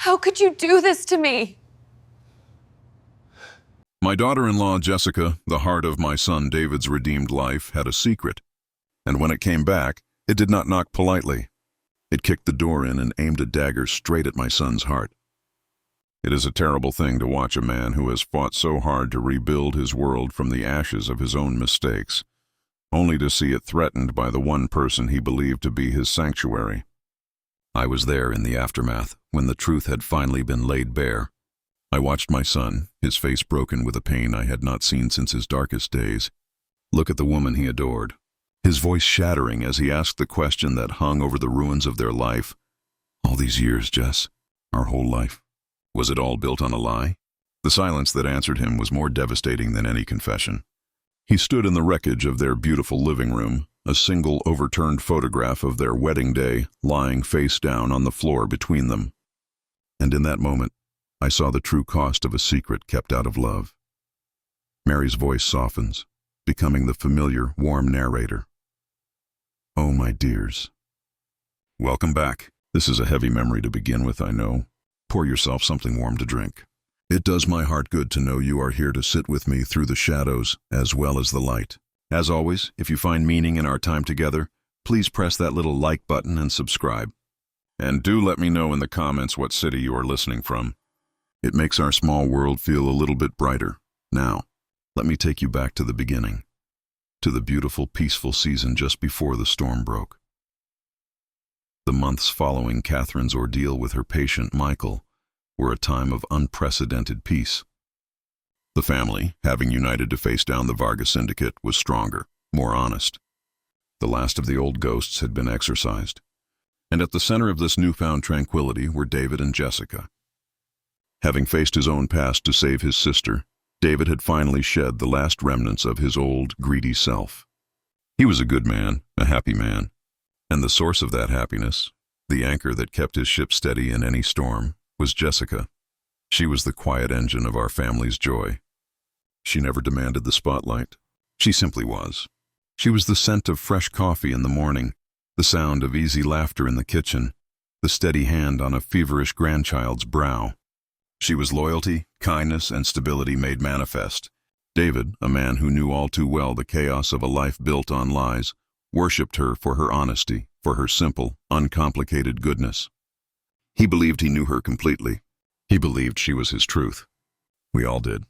How could you do this to me? My daughter-in-law, Jessica, the heart of my son David's redeemed life, had a secret. And when it came back, it did not knock politely. It kicked the door in and aimed a dagger straight at my son's heart. It is a terrible thing to watch a man who has fought so hard to rebuild his world from the ashes of his own mistakes, only to see it threatened by the one person he believed to be his sanctuary. I was there in the aftermath, when the truth had finally been laid bare. I watched my son, his face broken with a pain I had not seen since his darkest days, look at the woman he adored, his voice shattering as he asked the question that hung over the ruins of their life. All these years, Jess, our whole life. Was it all built on a lie? The silence that answered him was more devastating than any confession. He stood in the wreckage of their beautiful living room, a single overturned photograph of their wedding day lying face down on the floor between them. And in that moment, I saw the true cost of a secret kept out of love. Mary's voice softens, becoming the familiar, warm narrator. Oh, my dears. Welcome back. This is a heavy memory to begin with, I know. Pour yourself something warm to drink. It does my heart good to know you are here to sit with me through the shadows as well as the light. As always, if you find meaning in our time together, please press that little like button and subscribe. And do let me know in the comments what city you are listening from. It makes our small world feel a little bit brighter. Now, let me take you back to the beginning, to the beautiful, peaceful season just before the storm broke. The months following Catherine's ordeal with her patient, Michael, were a time of unprecedented peace. The family, having united to face down the Vargas syndicate, was stronger, more honest. The last of the old ghosts had been exorcised. And at the center of this newfound tranquility were David and Jessica. Having faced his own past to save his sister, David had finally shed the last remnants of his old, greedy self. He was a good man, a happy man. And the source of that happiness, the anchor that kept his ship steady in any storm, was Jessica. She was the quiet engine of our family's joy. She never demanded the spotlight. She simply was. She was the scent of fresh coffee in the morning, the sound of easy laughter in the kitchen, the steady hand on a feverish grandchild's brow. She was loyalty, kindness, and stability made manifest. David, a man who knew all too well the chaos of a life built on lies, worshipped her for her honesty, for her simple, uncomplicated goodness. He believed he knew her completely. He believed she was his truth. We all did.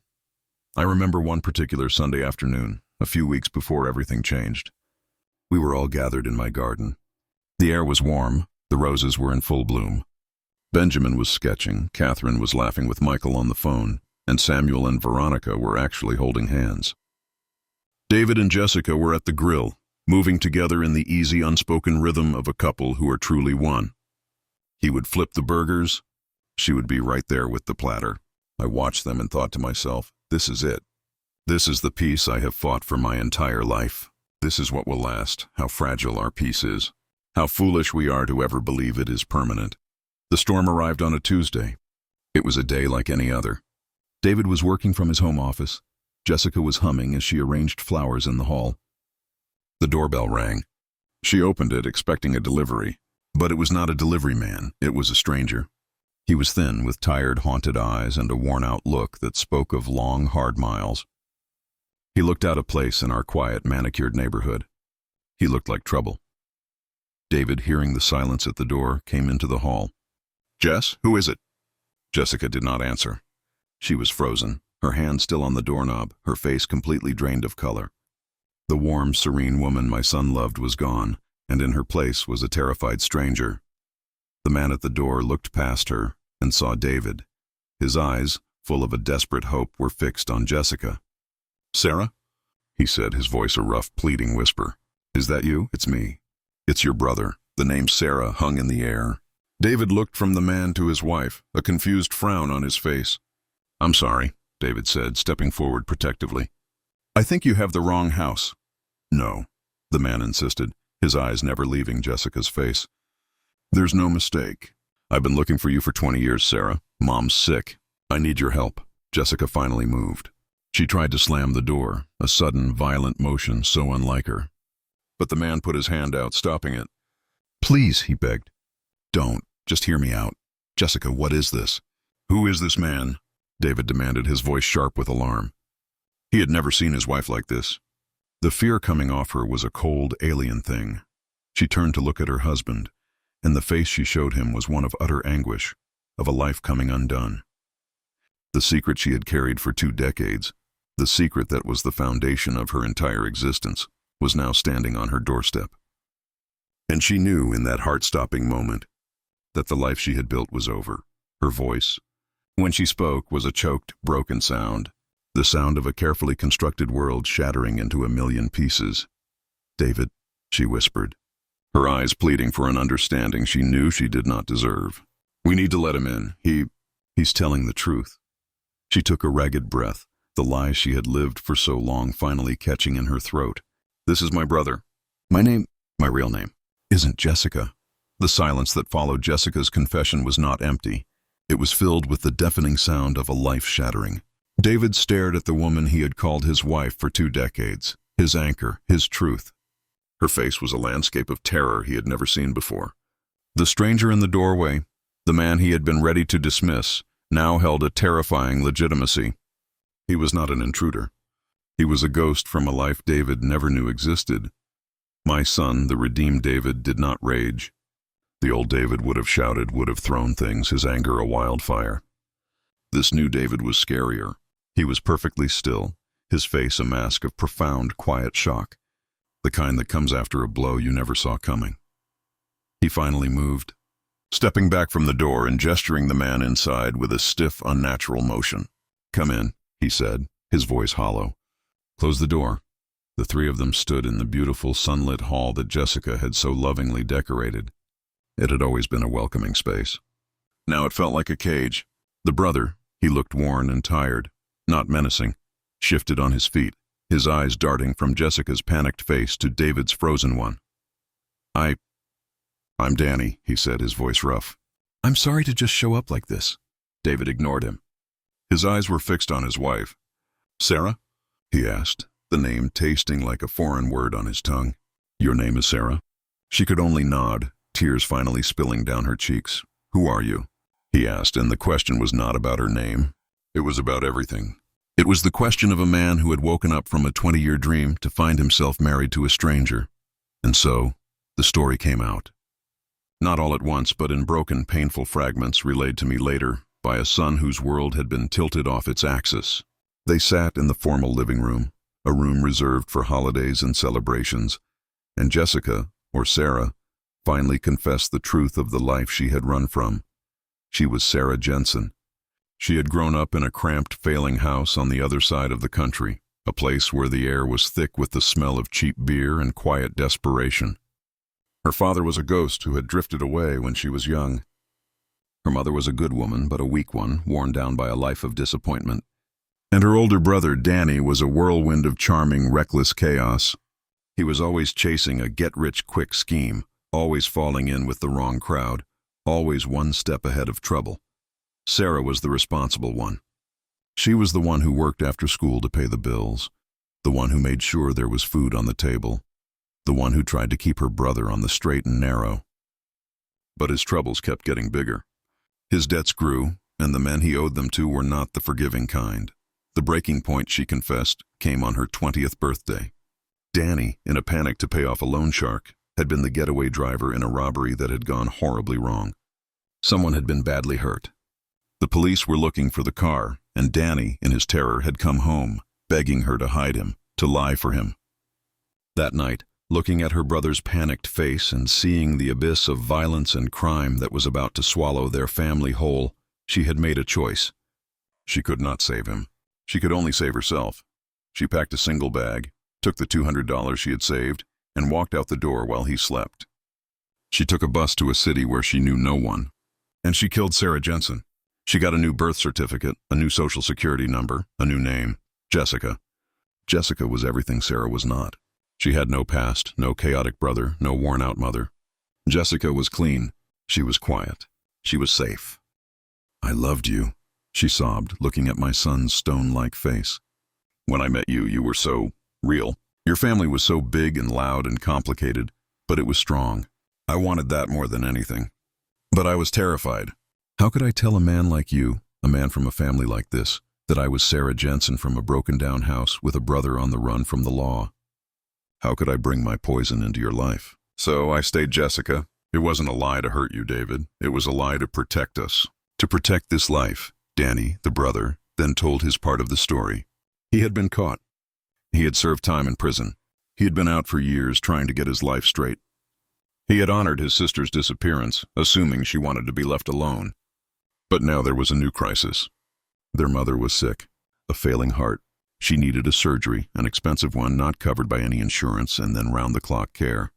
I remember one particular Sunday afternoon, a few weeks before everything changed. We were all gathered in my garden. The air was warm, the roses were in full bloom. Benjamin was sketching, Catherine was laughing with Michael on the phone, and Samuel and Veronica were actually holding hands. David and Jessica were at the grill, moving together in the easy, unspoken rhythm of a couple who are truly one. He would flip the burgers. She would be right there with the platter. I watched them and thought to myself, this is it. This is the peace I have fought for my entire life. This is what will last, how fragile our peace is, how foolish we are to ever believe it is permanent. The storm arrived on a Tuesday. It was a day like any other. David was working from his home office. Jessica was humming as she arranged flowers in the hall. The doorbell rang. She opened it, expecting a delivery. But it was not a delivery man, it was a stranger. He was thin, with tired, haunted eyes and a worn-out look that spoke of long, hard miles. He looked out of place in our quiet, manicured neighborhood. He looked like trouble. David, hearing the silence at the door, came into the hall. "Jess, who is it?" Jessica did not answer. She was frozen, her hand still on the doorknob, her face completely drained of color. The warm, serene woman my son loved was gone, and in her place was a terrified stranger. The man at the door looked past her and saw David. His eyes, full of a desperate hope, were fixed on Jessica. "Sarah?" he said, his voice a rough, pleading whisper. "Is that you? It's me. It's your brother." The name Sarah hung in the air. David looked from the man to his wife, a confused frown on his face. "I'm sorry," David said, stepping forward protectively. "I think you have the wrong house." "No," the man insisted, his eyes never leaving Jessica's face. "There's no mistake. I've been looking for you for 20 years, Sarah. Mom's sick. I need your help." Jessica finally moved. She tried to slam the door, a sudden, violent motion so unlike her. But the man put his hand out, stopping it. "Please," he begged. "Don't. Just hear me out. Jessica, what is this? Who is this man? David demanded, his voice sharp with alarm. He had never seen his wife like this. The fear coming off her was a cold, alien thing. She turned to look at her husband, and the face she showed him was one of utter anguish, of a life coming undone. The secret she had carried for 2 decades, the secret that was the foundation of her entire existence, was now standing on her doorstep. And she knew in that heart-stopping moment that the life she had built was over. Her voice, when she spoke, was a choked, broken sound, the sound of a carefully constructed world shattering into a million pieces. David, she whispered, her eyes pleading for an understanding she knew she did not deserve. We need to let him in. He's telling the truth. She took a ragged breath, the lies she had lived for so long finally catching in her throat. This is my brother. My real name, isn't Jessica. The silence that followed Jessica's confession was not empty. It was filled with the deafening sound of a life shattering. David stared at the woman he had called his wife for 2 decades, his anchor, his truth. Her face was a landscape of terror he had never seen before. The stranger in the doorway, the man he had been ready to dismiss, now held a terrifying legitimacy. He was not an intruder. He was a ghost from a life David never knew existed. My son, the redeemed David, did not rage. The old David would have shouted, would have thrown things, his anger a wildfire. This new David was scarier. He was perfectly still, his face a mask of profound, quiet shock, the kind that comes after a blow you never saw coming. He finally moved, stepping back from the door and gesturing the man inside with a stiff, unnatural motion. Come in, he said, his voice hollow. Close the door. The 3 of them stood in the beautiful sunlit hall that Jessica had so lovingly decorated. It had always been a welcoming space. Now it felt like a cage. The brother, he looked worn and tired, not menacing, shifted on his feet, his eyes darting from Jessica's panicked face to David's frozen one. I'm Danny, he said, his voice rough. I'm sorry to just show up like this. David ignored him. His eyes were fixed on his wife. Sarah? He asked, the name tasting like a foreign word on his tongue. Your name is Sarah? She could only nod, tears finally spilling down her cheeks. Who are you? He asked, and the question was not about her name. It was about everything. It was the question of a man who had woken up from a 20-year dream to find himself married to a stranger. And so, the story came out. Not all at once, but in broken, painful fragments relayed to me later by a son whose world had been tilted off its axis. They sat in the formal living room, a room reserved for holidays and celebrations, and Jessica, or Sarah, finally confessed the truth of the life she had run from. She was Sarah Jensen. She had grown up in a cramped, failing house on the other side of the country, a place where the air was thick with the smell of cheap beer and quiet desperation. Her father was a ghost who had drifted away when she was young. Her mother was a good woman, but a weak one, worn down by a life of disappointment. And her older brother, Danny, was a whirlwind of charming, reckless chaos. He was always chasing a get-rich-quick scheme, always falling in with the wrong crowd, always one step ahead of trouble. Sarah was the responsible one. She was the one who worked after school to pay the bills, the one who made sure there was food on the table, the one who tried to keep her brother on the straight and narrow. But his troubles kept getting bigger. His debts grew, and the men he owed them to were not the forgiving kind. The breaking point, she confessed, came on her 20th birthday. Danny, in a panic to pay off a loan shark, had been the getaway driver in a robbery that had gone horribly wrong. Someone had been badly hurt. The police were looking for the car, and Danny, in his terror, had come home, begging her to hide him, to lie for him. That night, looking at her brother's panicked face and seeing the abyss of violence and crime that was about to swallow their family whole, she had made a choice. She could not save him. She could only save herself. She packed a single bag, took the $200 she had saved, and walked out the door while he slept. She took a bus to a city where she knew no one, and she killed Sarah Jensen. She got a new birth certificate, a new social security number, a new name, Jessica. Jessica was everything Sarah was not. She had no past, no chaotic brother, no worn-out mother. Jessica was clean. She was quiet. She was safe. I loved you, she sobbed, looking at my son's stone-like face. When I met you, you were so real. Your family was so big and loud and complicated, but it was strong. I wanted that more than anything. But I was terrified. How could I tell a man like you, a man from a family like this, that I was Sarah Jensen from a broken-down house with a brother on the run from the law? How could I bring my poison into your life? So I stayed Jessica. It wasn't a lie to hurt you, David. It was a lie to protect us. To protect this life. Danny, the brother, then told his part of the story. He had been caught. He had served time in prison. He had been out for years trying to get his life straight. He had honored his sister's disappearance, assuming she wanted to be left alone. But now there was a new crisis. Their mother was sick, a failing heart. She needed a surgery, an expensive one not covered by any insurance, and then round-the-clock care.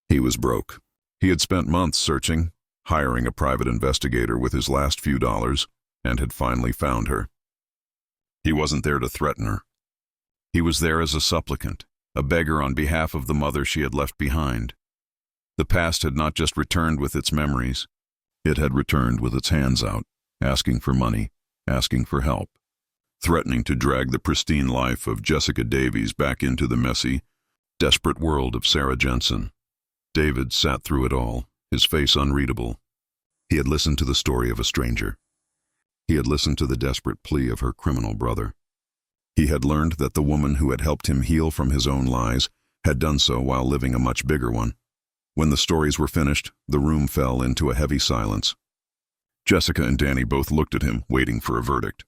He was broke. He had spent months searching, hiring a private investigator with his last few dollars, and had finally found her. He wasn't there to threaten her. He was there as a supplicant, a beggar on behalf of the mother she had left behind. The past had not just returned with its memories. It had returned with its hands out, asking for money, asking for help, threatening to drag the pristine life of Jessica Davies back into the messy, desperate world of Sarah Jensen. David sat through it all, his face unreadable. He had listened to the story of a stranger. He had listened to the desperate plea of her criminal brother. He had learned that the woman who had helped him heal from his own lies had done so while living a much bigger one. When the stories were finished, the room fell into a heavy silence. Jessica and Danny both looked at him, waiting for a verdict.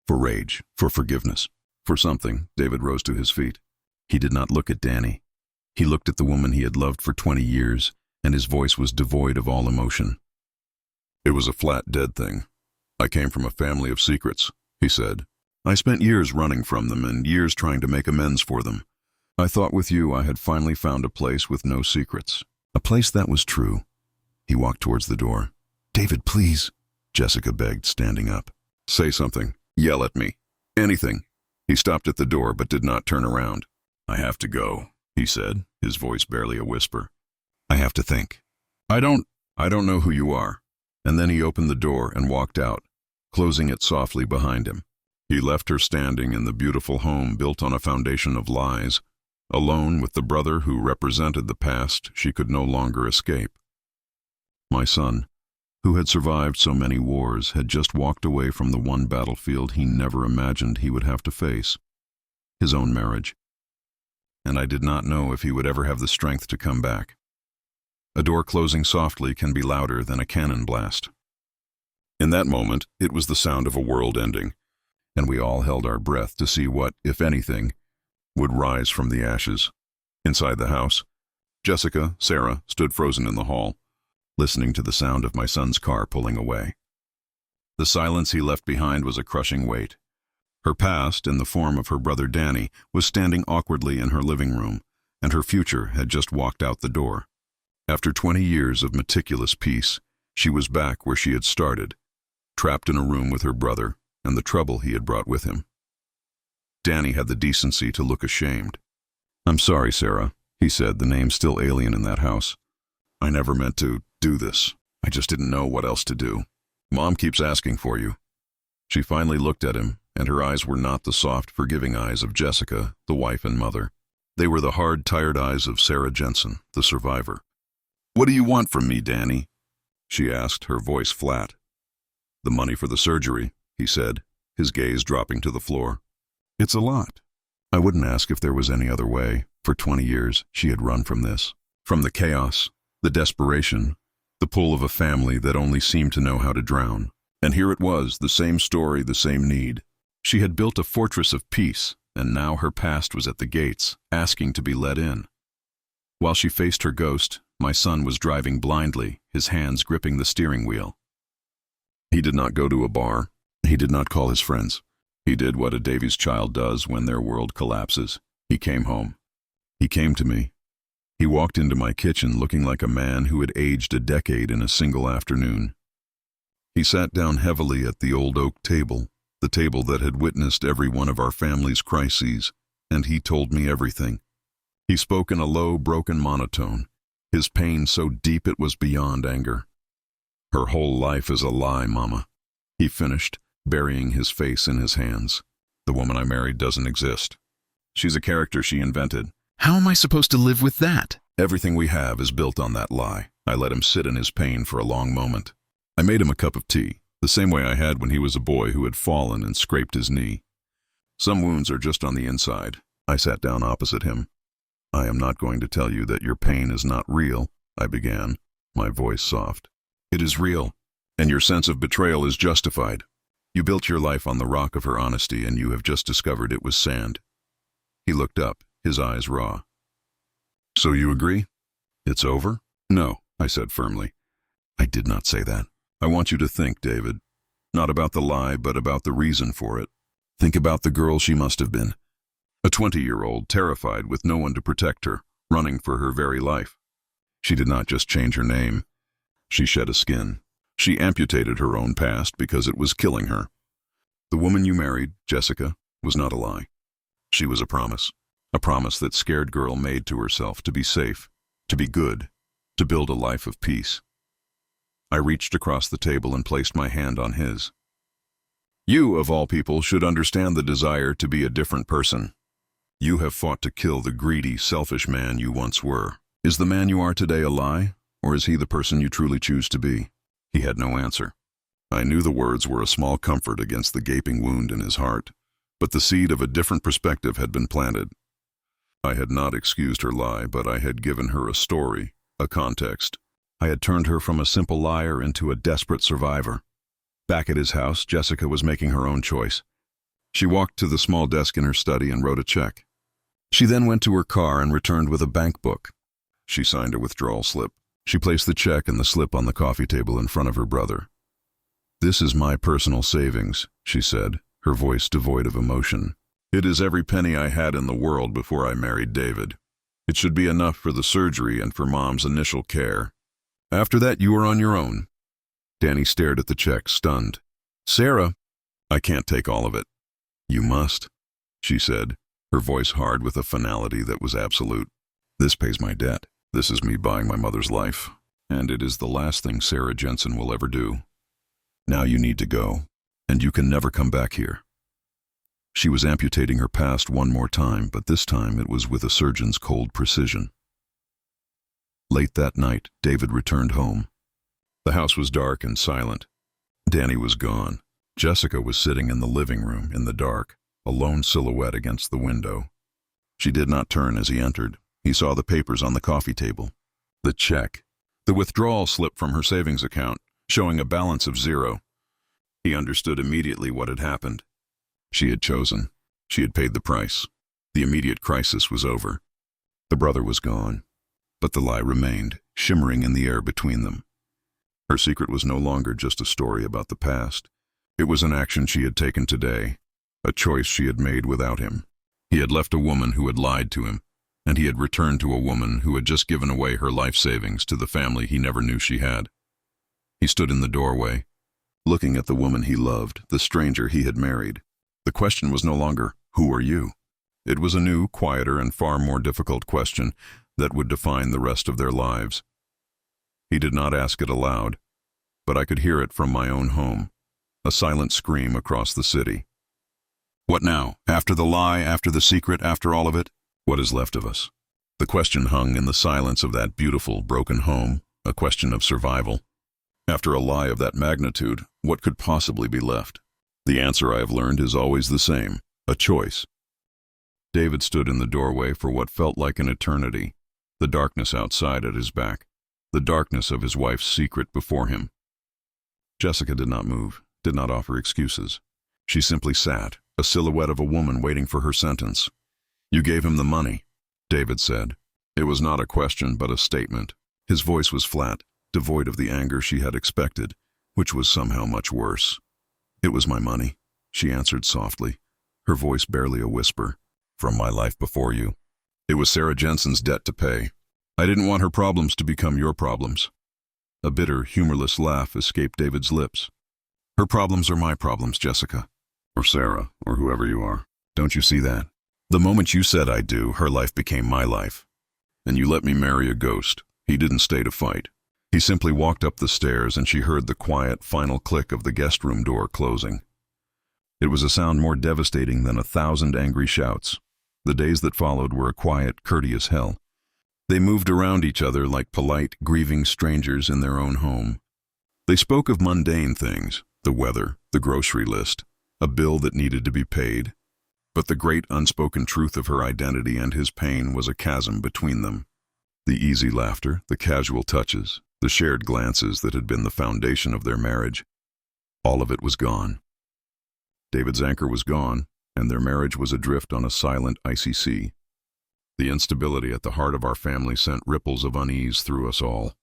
For rage, for forgiveness, for something. David rose to his feet. He did not look at Danny. He looked at the woman he had loved for 20 years, and his voice was devoid of all emotion. It was a flat, dead thing. I came from a family of secrets, he said. I spent years running from them and years trying to make amends for them. I thought with you I had finally found a place with no secrets. A place that was true. He walked towards the door. David, please, Jessica begged, standing up. Say something. Yell at me. Anything. He stopped at the door but did not turn around. I have to go, he said, his voice barely a whisper. I have to think. I don't know who you are. And then he opened the door and walked out, closing it softly behind him. He left her standing in the beautiful home built on a foundation of lies, alone with the brother who represented the past she could no longer escape. My son, who had survived so many wars, had just walked away from the one battlefield he never imagined he would have to face, his own marriage. And I did not know if he would ever have the strength to come back. A door closing softly can be louder than a cannon blast. In that moment, it was the sound of a world ending, and we all held our breath to see what, if anything, would rise from the ashes. Inside the house, Jessica, Sarah, stood frozen in the hall, listening to the sound of my son's car pulling away. The silence he left behind was a crushing weight. Her past, in the form of her brother Danny, was standing awkwardly in her living room, and her future had just walked out the door. After 20 years of meticulous peace, she was back where she had started, trapped in a room with her brother and the trouble he had brought with him. Danny had the decency to look ashamed. I'm sorry, Sarah, he said, the name still alien in that house. I never meant to do this. I just didn't know what else to do. Mom keeps asking for you. She finally looked at him, and her eyes were not the soft, forgiving eyes of Jessica, the wife and mother. They were the hard, tired eyes of Sarah Jensen, the survivor. What do you want from me, Danny? She asked, her voice flat. The money for the surgery, he said, his gaze dropping to the floor. It's a lot. I wouldn't ask if there was any other way. For 20 years, she had run from this. From the chaos, the desperation, the pull of a family that only seemed to know how to drown. And here it was, the same story, the same need. She had built a fortress of peace, and now her past was at the gates, asking to be let in. While she faced her ghost, my son was driving blindly, his hands gripping the steering wheel. He did not go to a bar. He did not call his friends. He did what a Davies child does when their world collapses. He came home. He came to me. He walked into my kitchen looking like a man who had aged a decade in a single afternoon. He sat down heavily at the old oak table, the table that had witnessed every one of our family's crises, and he told me everything. He spoke in a low, broken monotone, his pain so deep it was beyond anger. Her whole life is a lie, Mama, he finished, burying his face in his hands. The woman I married doesn't exist. She's a character she invented. How am I supposed to live with that? Everything we have is built on that lie. I let him sit in his pain for a long moment. I made him a cup of tea, the same way I had when he was a boy who had fallen and scraped his knee. Some wounds are just on the inside. I sat down opposite him. I am not going to tell you that your pain is not real, I began, my voice soft. It is real, and your sense of betrayal is justified. You built your life on the rock of her honesty, and you have just discovered it was sand. He looked up, his eyes raw. So you agree? It's over? No, I said firmly. I did not say that. I want you to think, David. Not about the lie, but about the reason for it. Think about the girl she must have been. A 20-year-old, terrified with no one to protect her, running for her very life. She did not just change her name. She shed a skin. She amputated her own past because it was killing her. The woman you married, Jessica, was not a lie. She was a promise that scared girl made to herself to be safe, to be good, to build a life of peace. I reached across the table and placed my hand on his. You, of all people, should understand the desire to be a different person. You have fought to kill the greedy, selfish man you once were. Is the man you are today a lie, or is he the person you truly choose to be? He had no answer. I knew the words were a small comfort against the gaping wound in his heart, but the seed of a different perspective had been planted. I had not excused her lie, but I had given her a story, a context. I had turned her from a simple liar into a desperate survivor. Back at his house, Jessica was making her own choice. She walked to the small desk in her study and wrote a check. She then went to her car and returned with a bank book. She signed a withdrawal slip. She placed the check and the slip on the coffee table in front of her brother. This is my personal savings, she said, her voice devoid of emotion. It is every penny I had in the world before I married David. It should be enough for the surgery and for Mom's initial care. After that, you are on your own. Danny stared at the check, stunned. Sarah, I can't take all of it. You must, she said, her voice hard with a finality that was absolute. This pays my debt. This is me buying my mother's life, and it is the last thing Sarah Jensen will ever do. Now you need to go, and you can never come back here. She was amputating her past one more time, but this time it was with a surgeon's cold precision. Late that night, David returned home. The house was dark and silent. Danny was gone. Jessica was sitting in the living room in the dark, a lone silhouette against the window. She did not turn as he entered. He saw the papers on the coffee table. The check. The withdrawal slip from her savings account, showing a balance of 0. He understood immediately what had happened. She had chosen. She had paid the price. The immediate crisis was over. The brother was gone. But the lie remained, shimmering in the air between them. Her secret was no longer just a story about the past. It was an action she had taken today, a choice she had made without him. He had left a woman who had lied to him, and he had returned to a woman who had just given away her life savings to the family he never knew she had. He stood in the doorway, looking at the woman he loved, the stranger he had married. The question was no longer, who are you? It was a new, quieter, and far more difficult question that would define the rest of their lives. He did not ask it aloud, but I could hear it from my own home, a silent scream across the city. What now? After the lie, after the secret, after all of it? What is left of us? The question hung in the silence of that beautiful, broken home, a question of survival. After a lie of that magnitude, what could possibly be left? The answer I have learned is always the same, a choice. David stood in the doorway for what felt like an eternity, the darkness outside at his back, the darkness of his wife's secret before him. Jessica did not move, did not offer excuses. She simply sat, a silhouette of a woman waiting for her sentence. You gave him the money, David said. It was not a question, but a statement. His voice was flat, devoid of the anger she had expected, which was somehow much worse. It was my money, she answered softly, her voice barely a whisper. From my life before you. It was Sarah Jensen's debt to pay. I didn't want her problems to become your problems. A bitter, humorless laugh escaped David's lips. Her problems are my problems, Jessica. Or Sarah, or whoever you are. Don't you see that? The moment you said I do, her life became my life. And you let me marry a ghost. He didn't stay to fight. He simply walked up the stairs and she heard the quiet, final click of the guest room door closing. It was a sound more devastating than 1,000 angry shouts. The days that followed were a quiet, courteous hell. They moved around each other like polite, grieving strangers in their own home. They spoke of mundane things, the weather, the grocery list, a bill that needed to be paid. But the great unspoken truth of her identity and his pain was a chasm between them. The easy laughter, the casual touches, the shared glances that had been the foundation of their marriage, all of it was gone. David's anchor was gone, and their marriage was adrift on a silent, icy sea. The instability at the heart of our family sent ripples of unease through us all.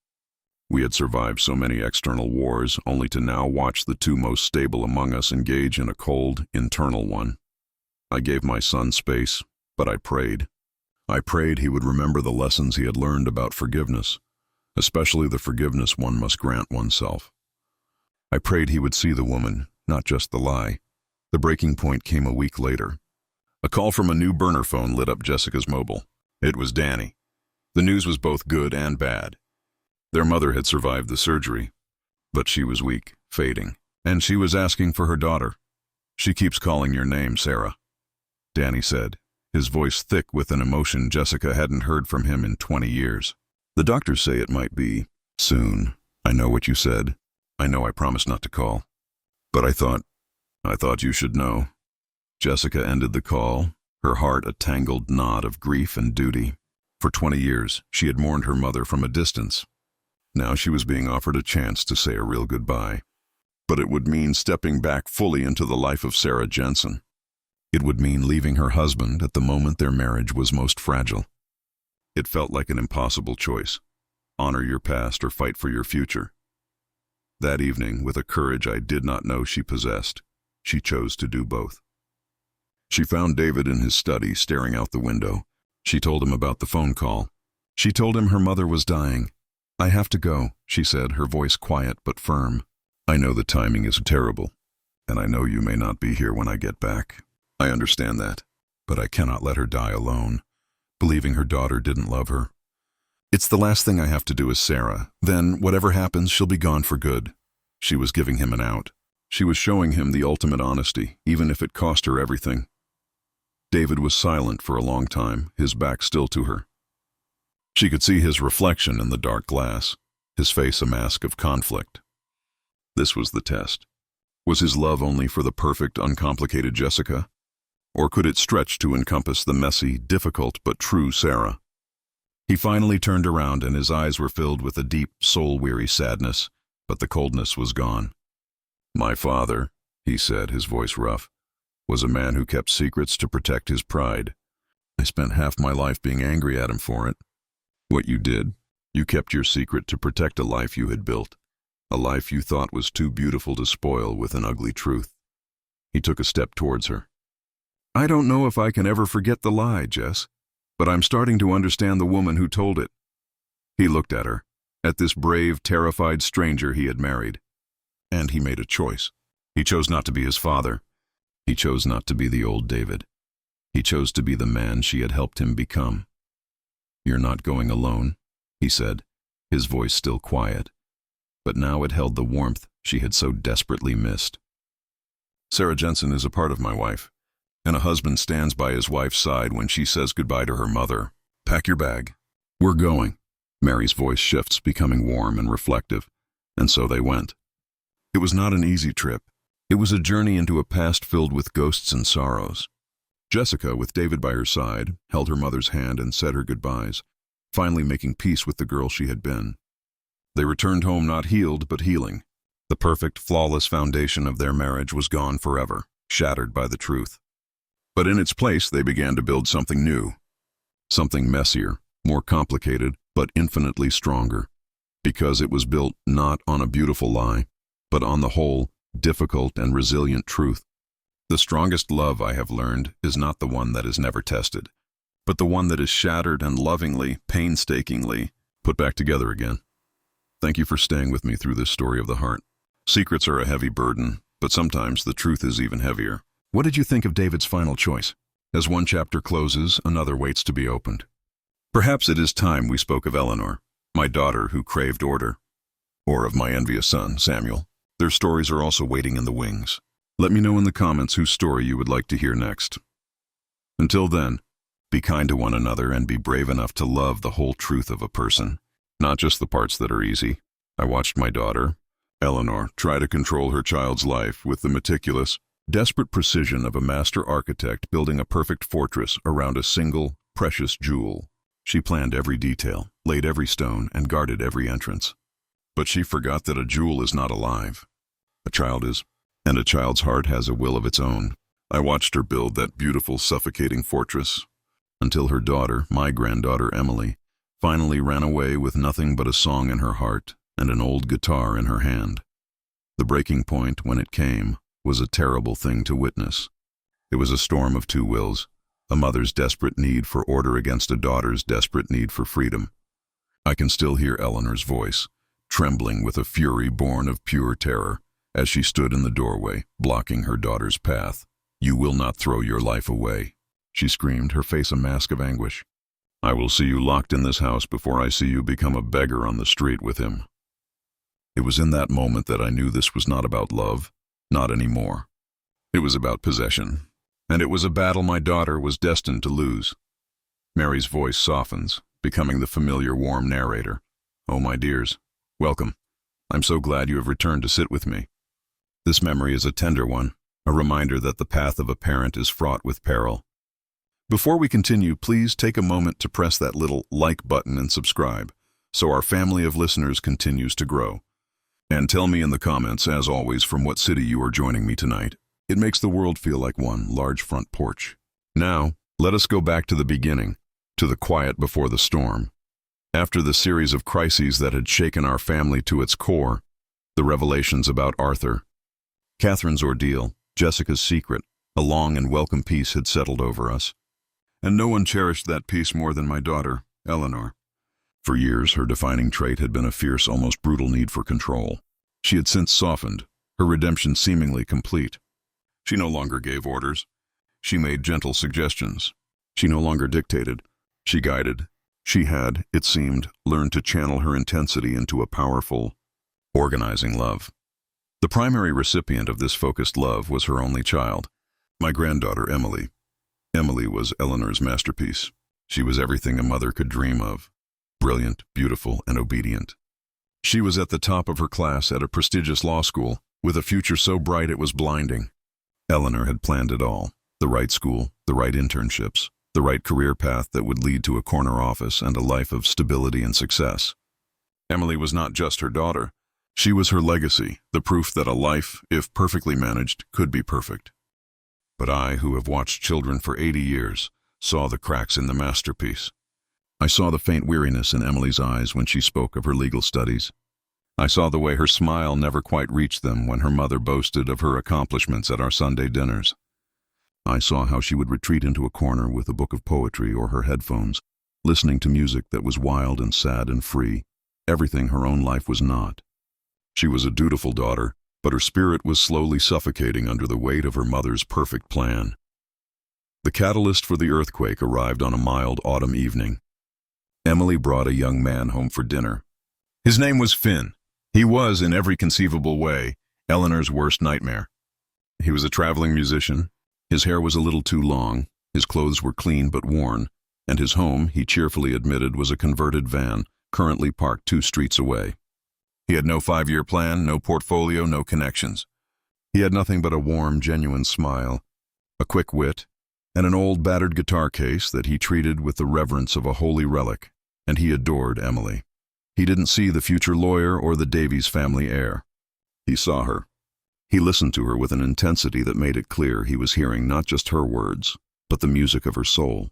We had survived so many external wars, only to now watch the two most stable among us engage in a cold, internal one. I gave my son space, but I prayed. I prayed he would remember the lessons he had learned about forgiveness, especially the forgiveness one must grant oneself. I prayed he would see the woman, not just the lie. The breaking point came a week later. A call from a new burner phone lit up Jessica's mobile. It was Danny. The news was both good and bad. Their mother had survived the surgery, but she was weak, fading, and she was asking for her daughter. "She keeps calling your name, Sarah," Danny said, his voice thick with an emotion Jessica hadn't heard from him in 20 years. "The doctors say it might be soon. I know what you said. I know I promised not to call. But I thought you should know." Jessica ended the call, her heart a tangled knot of grief and duty. For 20 years, she had mourned her mother from a distance. Now she was being offered a chance to say a real goodbye. But it would mean stepping back fully into the life of Sarah Jensen. It would mean leaving her husband at the moment their marriage was most fragile. It felt like an impossible choice. Honor your past or fight for your future. That evening, with a courage I did not know she possessed, she chose to do both. She found David in his study, staring out the window. She told him about the phone call. She told him her mother was dying. "I have to go," she said, her voice quiet but firm. "I know the timing is terrible, and I know you may not be here when I get back. I understand that, but I cannot let her die alone, believing her daughter didn't love her. It's the last thing I have to do as Sarah. Then, whatever happens, she'll be gone for good." She was giving him an out. She was showing him the ultimate honesty, even if it cost her everything. David was silent for a long time, his back still to her. She could see his reflection in the dark glass, his face a mask of conflict. This was the test. Was his love only for the perfect, uncomplicated Jessica? Or could it stretch to encompass the messy, difficult, but true Sarah? He finally turned around and his eyes were filled with a deep, soul-weary sadness, but the coldness was gone. "My father," he said, his voice rough, "was a man who kept secrets to protect his pride. I spent half my life being angry at him for it. What you did, you kept your secret to protect a life you had built, a life you thought was too beautiful to spoil with an ugly truth." He took a step towards her. "I don't know if I can ever forget the lie, Jess, but I'm starting to understand the woman who told it." He looked at her, at this brave, terrified stranger he had married. And he made a choice. He chose not to be his father. He chose not to be the old David. He chose to be the man she had helped him become. "You're not going alone," he said, his voice still quiet, but now it held the warmth she had so desperately missed. "Sarah Jensen is a part of my wife, and a husband stands by his wife's side when she says goodbye to her mother. Pack your bag. We're going." Mary's voice shifts, becoming warm and reflective, and so they went. It was not an easy trip. It was a journey into a past filled with ghosts and sorrows. Jessica, with David by her side, held her mother's hand and said her goodbyes, finally making peace with the girl she had been. They returned home not healed, but healing. The perfect, flawless foundation of their marriage was gone forever, shattered by the truth. But in its place, they began to build something new. Something messier, more complicated, but infinitely stronger. Because it was built not on a beautiful lie, but on the whole, difficult and resilient truth. The strongest love, I have learned, is not the one that is never tested, but the one that is shattered and lovingly, painstakingly put back together again. Thank you for staying with me through this story of the heart. Secrets are a heavy burden, but sometimes the truth is even heavier. What did you think of David's final choice? As one chapter closes, another waits to be opened. Perhaps it is time we spoke of Eleanor, my daughter who craved order, or of my envious son, Samuel. Their stories are also waiting in the wings. Let me know in the comments whose story you would like to hear next. Until then, be kind to one another and be brave enough to love the whole truth of a person, not just the parts that are easy. I watched my daughter, Eleanor, try to control her child's life with the meticulous, desperate precision of a master architect building a perfect fortress around a single, precious jewel. She planned every detail, laid every stone, and guarded every entrance. But she forgot that a jewel is not alive. A child is, and a child's heart has a will of its own. I watched her build that beautiful, suffocating fortress until her daughter, my granddaughter Emily, finally ran away with nothing but a song in her heart and an old guitar in her hand. The breaking point, when it came, was a terrible thing to witness. It was a storm of two wills, a mother's desperate need for order against a daughter's desperate need for freedom. I can still hear Eleanor's voice, trembling with a fury born of pure terror, as she stood in the doorway, blocking her daughter's path. "You will not throw your life away," she screamed, her face a mask of anguish. "I will see you locked in this house before I see you become a beggar on the street with him." It was in that moment that I knew this was not about love, not anymore. It was about possession, and it was a battle my daughter was destined to lose. Mary's voice softens, becoming the familiar warm narrator. "Oh, my dears, welcome. I'm so glad you have returned to sit with me." This memory is a tender one, a reminder that the path of a parent is fraught with peril. Before we continue, please take a moment to press that little like button and subscribe, so our family of listeners continues to grow. And tell me in the comments, as always, from what city you are joining me tonight. It makes the world feel like one large front porch. Now, let us go back to the beginning, to the quiet before the storm. After the series of crises that had shaken our family to its core, the revelations about Arthur, Catherine's ordeal, Jessica's secret, a long and welcome peace had settled over us. And no one cherished that peace more than my daughter, Eleanor. For years, her defining trait had been a fierce, almost brutal need for control. She had since softened, her redemption seemingly complete. She no longer gave orders. She made gentle suggestions. She no longer dictated. She guided. She had, it seemed, learned to channel her intensity into a powerful, organizing love. The primary recipient of this focused love was her only child, my granddaughter Emily. Emily was Eleanor's masterpiece. She was everything a mother could dream of. Brilliant, beautiful, and obedient. She was at the top of her class at a prestigious law school, with a future so bright it was blinding. Eleanor had planned it all: the right school, the right internships, the right career path that would lead to a corner office and a life of stability and success. Emily was not just her daughter. She was her legacy, the proof that a life, if perfectly managed, could be perfect. But I, who have watched children for 80 years, saw the cracks in the masterpiece. I saw the faint weariness in Emily's eyes when she spoke of her legal studies. I saw the way her smile never quite reached them when her mother boasted of her accomplishments at our Sunday dinners. I saw how she would retreat into a corner with a book of poetry or her headphones, listening to music that was wild and sad and free, everything her own life was not. She was a dutiful daughter, but her spirit was slowly suffocating under the weight of her mother's perfect plan. The catalyst for the earthquake arrived on a mild autumn evening. Emily brought a young man home for dinner. His name was Finn. He was, in every conceivable way, Eleanor's worst nightmare. He was a traveling musician. His hair was a little too long, his clothes were clean but worn, and his home, he cheerfully admitted, was a converted van, currently parked 2 streets away. He had no 5-year plan, no portfolio, no connections. He had nothing but a warm, genuine smile, a quick wit, and an old battered guitar case that he treated with the reverence of a holy relic, and he adored Emily. He didn't see the future lawyer or the Davies family heir. He saw her. He listened to her with an intensity that made it clear he was hearing not just her words, but the music of her soul.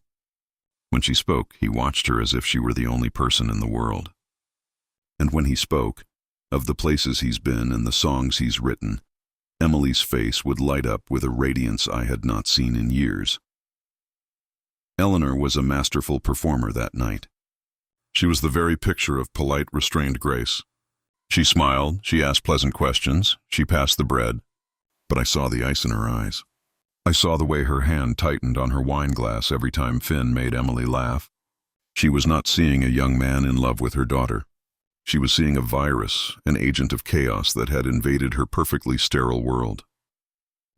When she spoke, he watched her as if she were the only person in the world. And when he spoke, of the places he's been and the songs he's written, Emily's face would light up with a radiance I had not seen in years. Eleanor was a masterful performer that night. She was the very picture of polite, restrained grace. She smiled, she asked pleasant questions, she passed the bread, but I saw the ice in her eyes. I saw the way her hand tightened on her wine glass every time Finn made Emily laugh. She was not seeing a young man in love with her daughter. She was seeing a virus, an agent of chaos that had invaded her perfectly sterile world.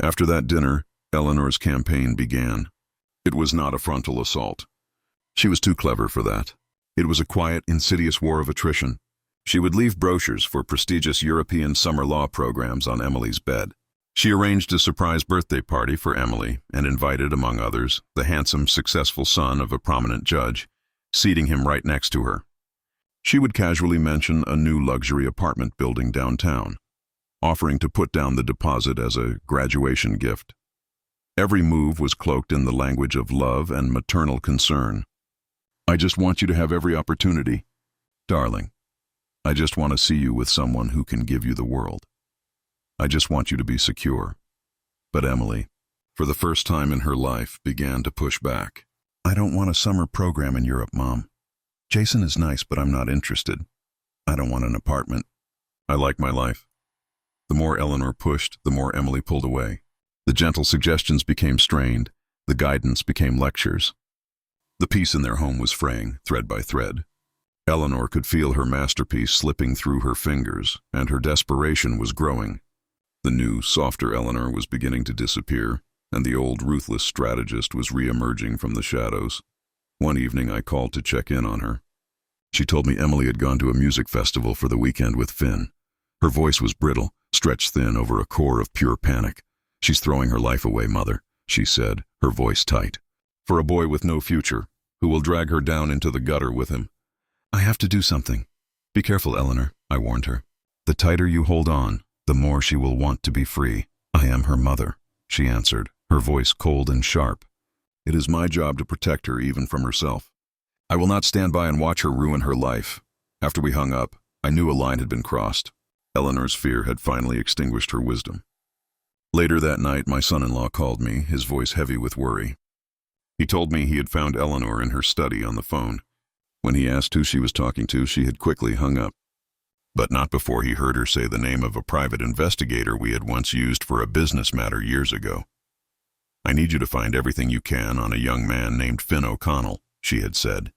After that dinner, Eleanor's campaign began. It was not a frontal assault. She was too clever for that. It was a quiet, insidious war of attrition. She would leave brochures for prestigious European summer law programs on Emily's bed. She arranged a surprise birthday party for Emily and invited, among others, the handsome, successful son of a prominent judge, seating him right next to her. She would casually mention a new luxury apartment building downtown, offering to put down the deposit as a graduation gift. Every move was cloaked in the language of love and maternal concern. "I just want you to have every opportunity, darling. I just want to see you with someone who can give you the world. I just want you to be secure." But Emily, for the first time in her life, began to push back. "I don't want a summer program in Europe, Mom. Jason is nice, but I'm not interested. I don't want an apartment. I like my life." The more Eleanor pushed, the more Emily pulled away. The gentle suggestions became strained. The guidance became lectures. The peace in their home was fraying, thread by thread. Eleanor could feel her masterpiece slipping through her fingers, and her desperation was growing. The new, softer Eleanor was beginning to disappear, and the old, ruthless strategist was re-emerging from the shadows. One evening I called to check in on her. She told me Emily had gone to a music festival for the weekend with Finn. Her voice was brittle, stretched thin over a core of pure panic. "She's throwing her life away, Mother," she said, her voice tight. "For a boy with no future, who will drag her down into the gutter with him." "I have to do something. Be careful, Eleanor," I warned her. "The tighter you hold on, the more she will want to be free." "I am her mother," she answered, her voice cold and sharp. "It is my job to protect her even from herself. I will not stand by and watch her ruin her life." After we hung up, I knew a line had been crossed. Eleanor's fear had finally extinguished her wisdom. Later that night, my son-in-law called me, his voice heavy with worry. He told me he had found Eleanor in her study on the phone. When he asked who she was talking to, she had quickly hung up. But not before he heard her say the name of a private investigator we had once used for a business matter years ago. "I need you to find everything you can on a young man named Finn O'Connell," she had said,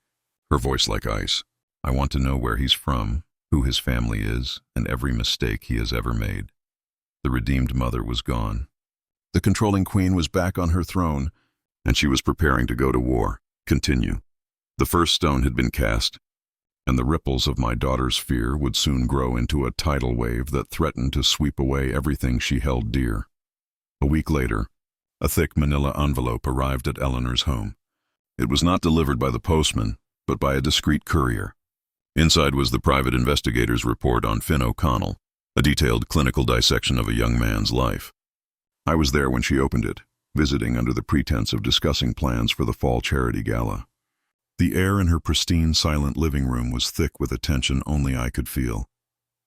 her voice like ice. "I want to know where he's from, who his family is, and every mistake he has ever made." The redeemed mother was gone. The controlling queen was back on her throne, and she was preparing to go to war. Continue. The first stone had been cast, and the ripples of my daughter's fear would soon grow into a tidal wave that threatened to sweep away everything she held dear. A week later, a thick manila envelope arrived at Eleanor's home. It was not delivered by the postman, but by a discreet courier. Inside was the private investigator's report on Finn O'Connell, a detailed clinical dissection of a young man's life. I was there when she opened it, visiting under the pretense of discussing plans for the fall charity gala. The air in her pristine, silent living room was thick with a tension only I could feel.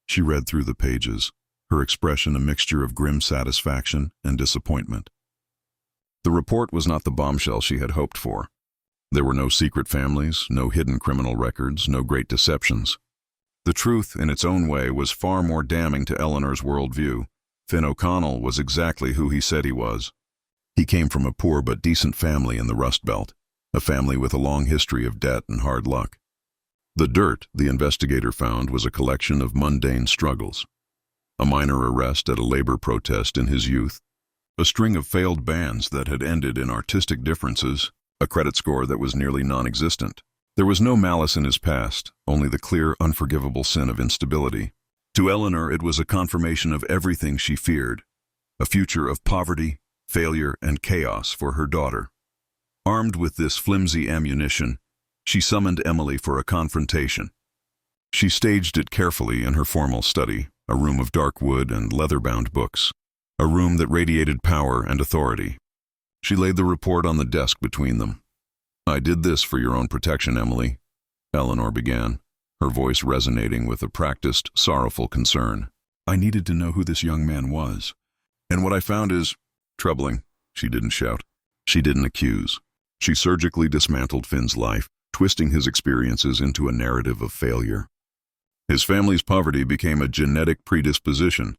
She read through the pages, her expression a mixture of grim satisfaction and disappointment. The report was not the bombshell she had hoped for. There were no secret families, no hidden criminal records, no great deceptions. The truth, in its own way, was far more damning to Eleanor's worldview. Finn O'Connell was exactly who he said he was. He came from a poor but decent family in the Rust Belt, a family with a long history of debt and hard luck. The dirt, the investigator found, was a collection of mundane struggles. A minor arrest at a labor protest in his youth, a string of failed bands that had ended in artistic differences, a credit score that was nearly non-existent. There was no malice in his past, only the clear, unforgivable sin of instability. To Eleanor, it was a confirmation of everything she feared, a future of poverty, failure, and chaos for her daughter. Armed with this flimsy ammunition, she summoned Emily for a confrontation. She staged it carefully in her formal study, a room of dark wood and leather-bound books, a room that radiated power and authority. She laid the report on the desk between them. "I did this for your own protection, Emily," Eleanor began, her voice resonating with a practiced, sorrowful concern. "I needed to know who this young man was. And what I found is troubling." She didn't shout. She didn't accuse. She surgically dismantled Finn's life, twisting his experiences into a narrative of failure. His family's poverty became a genetic predisposition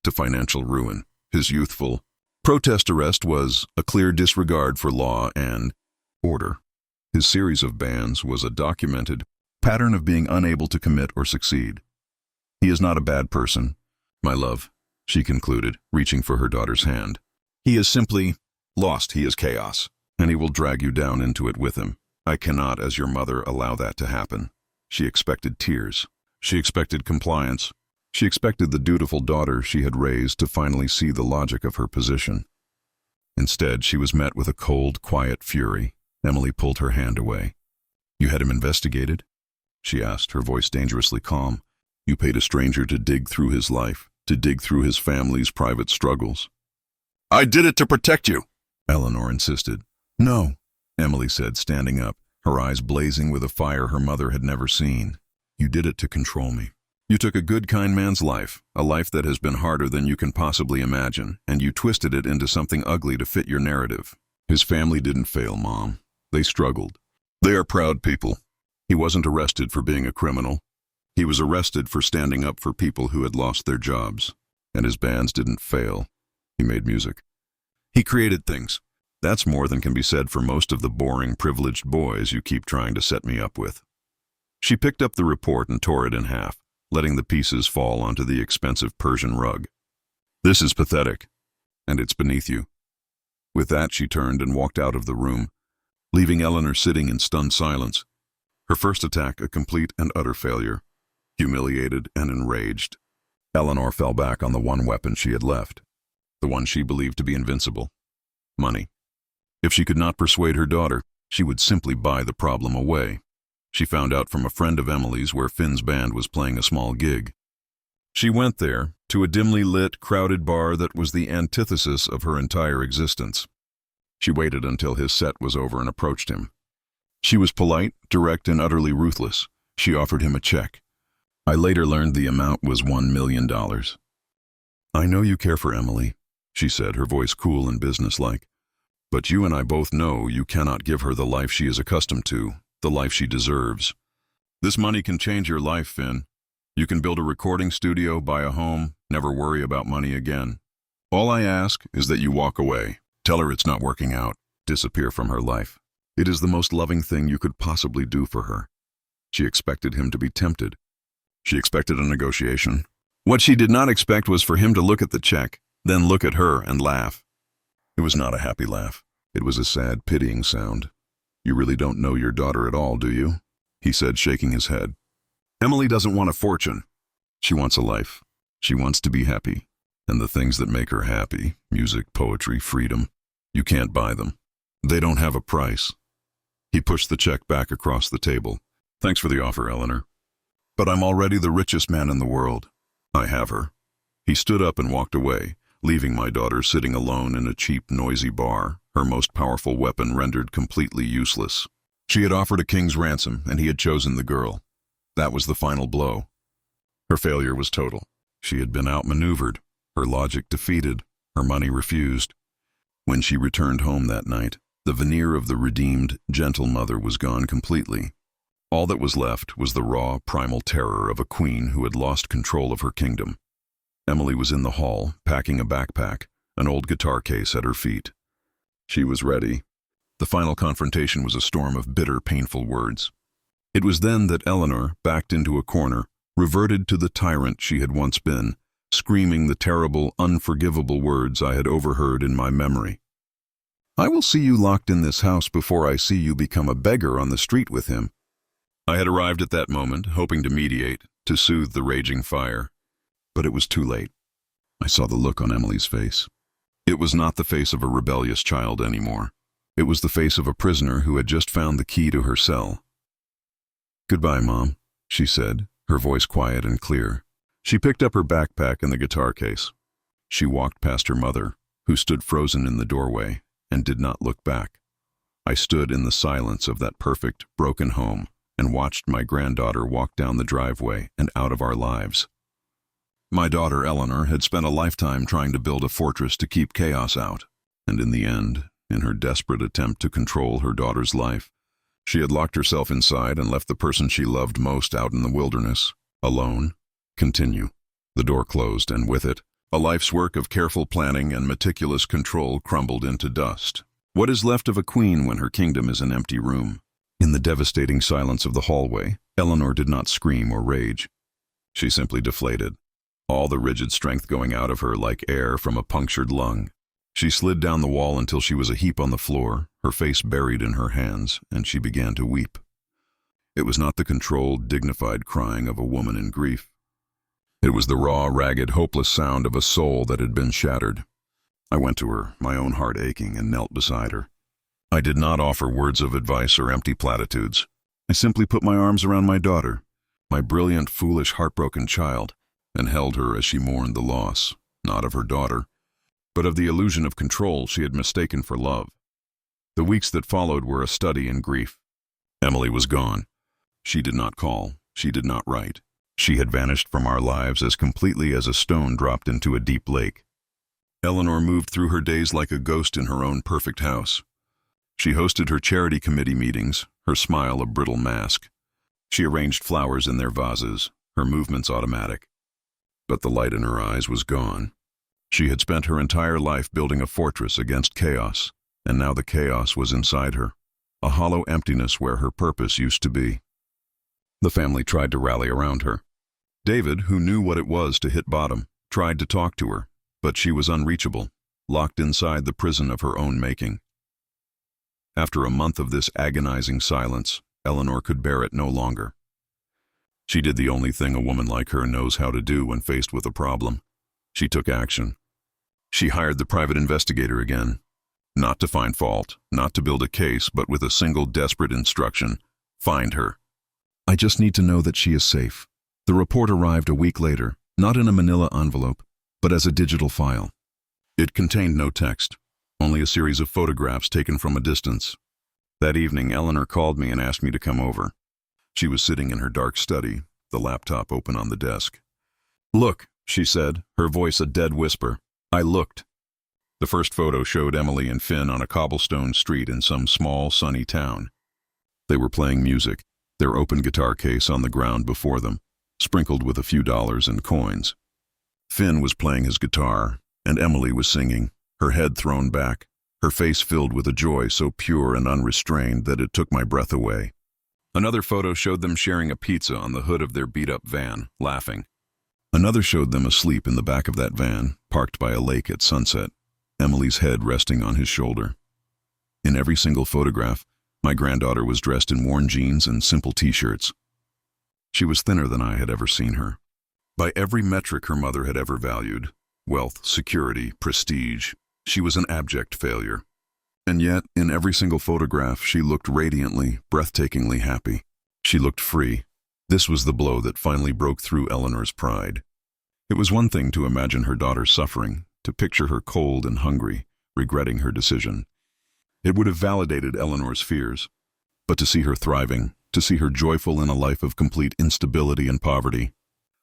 to financial ruin. His youthful protest arrest was a clear disregard for law and order. His series of bans was a documented pattern of being unable to commit or succeed. "He is not a bad person, my love," she concluded, reaching for her daughter's hand. "He is simply lost. He is chaos, and he will drag you down into it with him. I cannot, as your mother, allow that to happen." She expected tears. She expected compliance. She expected the dutiful daughter she had raised to finally see the logic of her position. Instead, she was met with a cold, quiet fury. Emily pulled her hand away. "You had him investigated?" she asked, her voice dangerously calm. "You paid a stranger to dig through his life, to dig through his family's private struggles." "I did it to protect you," Eleanor insisted. "No," Emily said, standing up, her eyes blazing with a fire her mother had never seen. "You did it to control me. You took a good, kind man's life, a life that has been harder than you can possibly imagine, and you twisted it into something ugly to fit your narrative. His family didn't fail, Mom. They struggled. They are proud people. He wasn't arrested for being a criminal. He was arrested for standing up for people who had lost their jobs. And his bands didn't fail. He made music. He created things. That's more than can be said for most of the boring, privileged boys you keep trying to set me up with." She picked up the report and tore it in half, letting the pieces fall onto the expensive Persian rug. "This is pathetic, and it's beneath you." With that, she turned and walked out of the room, leaving Eleanor sitting in stunned silence. Her first attack a complete and utter failure. Humiliated and enraged, Eleanor fell back on the one weapon she had left, the one she believed to be invincible: money. If she could not persuade her daughter, she would simply buy the problem away. She found out from a friend of Emily's where Finn's band was playing a small gig. She went there, to a dimly lit, crowded bar that was the antithesis of her entire existence. She waited until his set was over and approached him. She was polite, direct, and utterly ruthless. She offered him a check. I later learned the amount was $1 million. "I know you care for Emily," she said, her voice cool and businesslike. "But you and I both know you cannot give her the life she is accustomed to, the life she deserves. This money can change your life, Finn. You can build a recording studio, buy a home, never worry about money again. All I ask is that you walk away. Tell her it's not working out. Disappear from her life. It is the most loving thing you could possibly do for her." She expected him to be tempted. She expected a negotiation. What she did not expect was for him to look at the check, then look at her and laugh. It was not a happy laugh. It was a sad, pitying sound. "You really don't know your daughter at all, do you?" he said, shaking his head. "Emily doesn't want a fortune. She wants a life. She wants to be happy. And the things that make her happy, music, poetry, freedom, you can't buy them. They don't have a price." He pushed the check back across the table. "Thanks for the offer, Eleanor. But I'm already the richest man in the world. I have her." He stood up and walked away, leaving my daughter sitting alone in a cheap, noisy bar, her most powerful weapon rendered completely useless. She had offered a king's ransom, and he had chosen the girl. That was the final blow. Her failure was total. She had been outmaneuvered, her logic defeated, her money refused. When she returned home that night, the veneer of the redeemed, gentle mother was gone completely. All that was left was the raw, primal terror of a queen who had lost control of her kingdom. Emily was in the hall, packing a backpack, an old guitar case at her feet. She was ready. The final confrontation was a storm of bitter, painful words. It was then that Eleanor, backed into a corner, reverted to the tyrant she had once been, screaming the terrible, unforgivable words I had overheard in my memory. "I will see you locked in this house before I see you become a beggar on the street with him." I had arrived at that moment, hoping to mediate, to soothe the raging fire. But it was too late. I saw the look on Emily's face. It was not the face of a rebellious child anymore. It was the face of a prisoner who had just found the key to her cell. "Goodbye, Mom," she said, her voice quiet and clear. She picked up her backpack and the guitar case. She walked past her mother, who stood frozen in the doorway, and did not look back. I stood in the silence of that perfect, broken home and watched my granddaughter walk down the driveway and out of our lives. My daughter, Eleanor, had spent a lifetime trying to build a fortress to keep chaos out, and in the end, in her desperate attempt to control her daughter's life, she had locked herself inside and left the person she loved most out in the wilderness, alone. Continue. The door closed, and with it, a life's work of careful planning and meticulous control crumbled into dust. What is left of a queen when her kingdom is an empty room? In the devastating silence of the hallway, Eleanor did not scream or rage. She simply deflated, all the rigid strength going out of her like air from a punctured lung. She slid down the wall until she was a heap on the floor, her face buried in her hands, and she began to weep. It was not the controlled, dignified crying of a woman in grief. It was the raw, ragged, hopeless sound of a soul that had been shattered. I went to her, my own heart aching, and knelt beside her. I did not offer words of advice or empty platitudes. I simply put my arms around my daughter, my brilliant, foolish, heartbroken child, and held her as she mourned the loss, not of her daughter, but of the illusion of control she had mistaken for love. The weeks that followed were a study in grief. Emily was gone. She did not call. She did not write. She had vanished from our lives as completely as a stone dropped into a deep lake. Eleanor moved through her days like a ghost in her own perfect house. She hosted her charity committee meetings, her smile a brittle mask. She arranged flowers in their vases, her movements automatic. But the light in her eyes was gone. She had spent her entire life building a fortress against chaos, and now the chaos was inside her, a hollow emptiness where her purpose used to be. The family tried to rally around her. David, who knew what it was to hit bottom, tried to talk to her, but she was unreachable, locked inside the prison of her own making. After a month of this agonizing silence, Eleanor could bear it no longer. She did the only thing a woman like her knows how to do when faced with a problem. She took action. She hired the private investigator again, not to find fault, not to build a case, but with a single desperate instruction: find her. I just need to know that she is safe. The report arrived a week later, not in a manila envelope, but as a digital file. It contained no text, only a series of photographs taken from a distance. That evening, Eleanor called me and asked me to come over. She was sitting in her dark study, the laptop open on the desk. "Look," she said, her voice a dead whisper. I looked. The first photo showed Emily and Finn on a cobblestone street in some small, sunny town. They were playing music, their open guitar case on the ground before them, sprinkled with a few dollars and coins. Finn was playing his guitar, and Emily was singing, her head thrown back, her face filled with a joy so pure and unrestrained that it took my breath away. Another photo showed them sharing a pizza on the hood of their beat-up van, laughing. Another showed them asleep in the back of that van, parked by a lake at sunset, Emily's head resting on his shoulder. In every single photograph, my granddaughter was dressed in worn jeans and simple t-shirts. She was thinner than I had ever seen her. By every metric her mother had ever valued, wealth, security, prestige, she was an abject failure. And yet, in every single photograph, she looked radiantly, breathtakingly happy. She looked free. This was the blow that finally broke through Eleanor's pride. It was one thing to imagine her daughter suffering, to picture her cold and hungry, regretting her decision. It would have validated Eleanor's fears. But to see her thriving, to see her joyful in a life of complete instability and poverty,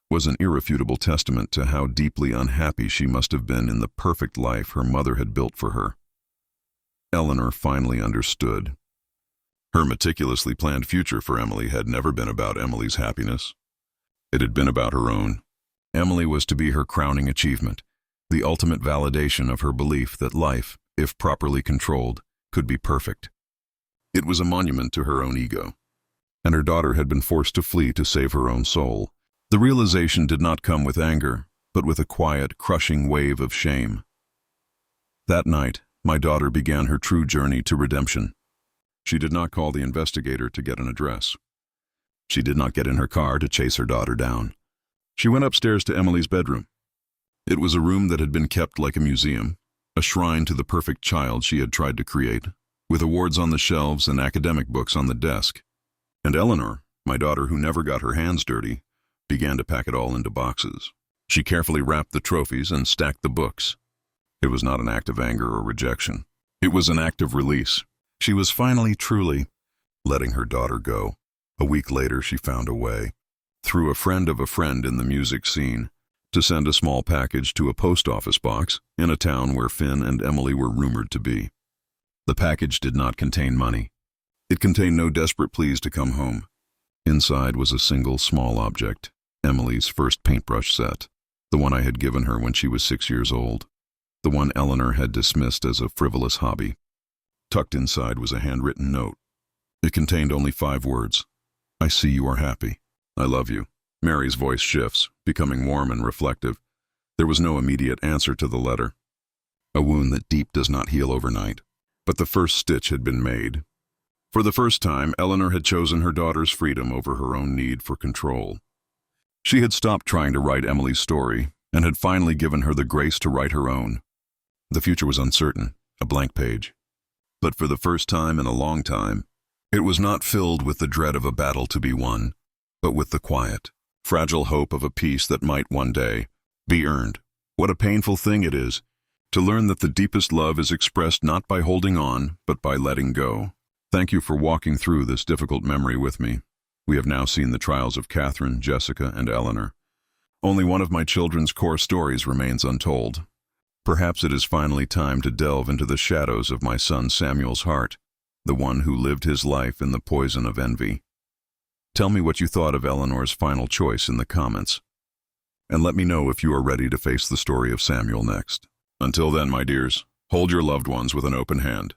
was an irrefutable testament to how deeply unhappy she must have been in the perfect life her mother had built for her. Eleanor finally understood. Her meticulously planned future for Emily had never been about Emily's happiness. It had been about her own. Emily was to be her crowning achievement, the ultimate validation of her belief that life, if properly controlled, could be perfect. It was a monument to her own ego. And her daughter had been forced to flee to save her own soul. The realization did not come with anger, but with a quiet, crushing wave of shame. That night, my daughter began her true journey to redemption. She did not call the investigator to get an address. She did not get in her car to chase her daughter down. She went upstairs to Emily's bedroom. It was a room that had been kept like a museum, a shrine to the perfect child she had tried to create, with awards on the shelves and academic books on the desk. And Eleanor, my daughter who never got her hands dirty, began to pack it all into boxes. She carefully wrapped the trophies and stacked the books. It was not an act of anger or rejection. It was an act of release. She was finally, truly, letting her daughter go. A week later, she found a way, through a friend of a friend in the music scene, to send a small package to a post office box in a town where Finn and Emily were rumored to be. The package did not contain money. It contained no desperate pleas to come home. Inside was a single small object, Emily's first paintbrush set, the one I had given her when she was 6 years old, the one Eleanor had dismissed as a frivolous hobby. Tucked inside was a handwritten note. It contained only 5 words. I see you are happy. I love you. Mary's voice shifts, becoming warm and reflective. There was no immediate answer to the letter. A wound that deep does not heal overnight. But the first stitch had been made. For the first time, Eleanor had chosen her daughter's freedom over her own need for control. She had stopped trying to write Emily's story and had finally given her the grace to write her own. The future was uncertain, a blank page. But for the first time in a long time, it was not filled with the dread of a battle to be won, but with the quiet, fragile hope of a peace that might one day be earned. What a painful thing it is to learn that the deepest love is expressed not by holding on, but by letting go. Thank you for walking through this difficult memory with me. We have now seen the trials of Catherine, Jessica, and Eleanor. Only one of my children's core stories remains untold. Perhaps it is finally time to delve into the shadows of my son Samuel's heart, the one who lived his life in the poison of envy. Tell me what you thought of Eleanor's final choice in the comments. And let me know if you are ready to face the story of Samuel next. Until then, my dears, hold your loved ones with an open hand.